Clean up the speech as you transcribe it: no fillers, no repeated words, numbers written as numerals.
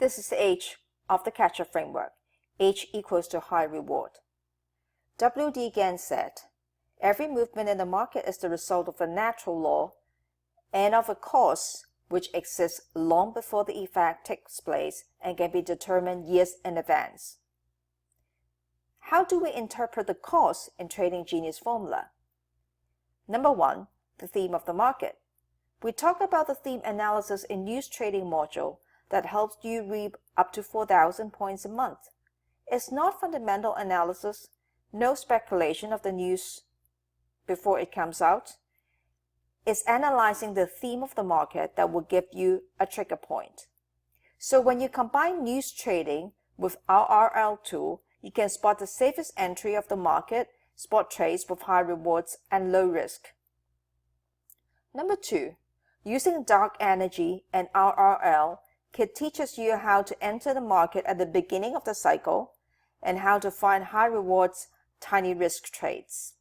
This is H of the catch-up framework. H equals to high reward. W.D. Gann said, every movement in the market is the result of a natural law and of a cause which exists long before the effect takes place and can be determined years in advance. How do we interpret the cause in Trading Genius formula? Number 1, the theme of the market. We talk about the theme analysis in news trading module that helps you reap up to 4,000 points a month. It's not fundamental analysis, no speculation of the news before it comes out. It's analyzing the theme of the market that will give you a trigger point. So when you combine news trading with our RL tool, you can spot the safest entry of the market, spot trades with high rewards and low risk. Number 2, using dark energy and RRL, Khit teaches you how to enter the market at the beginning of the cycle and how to find high rewards, tiny risk trades.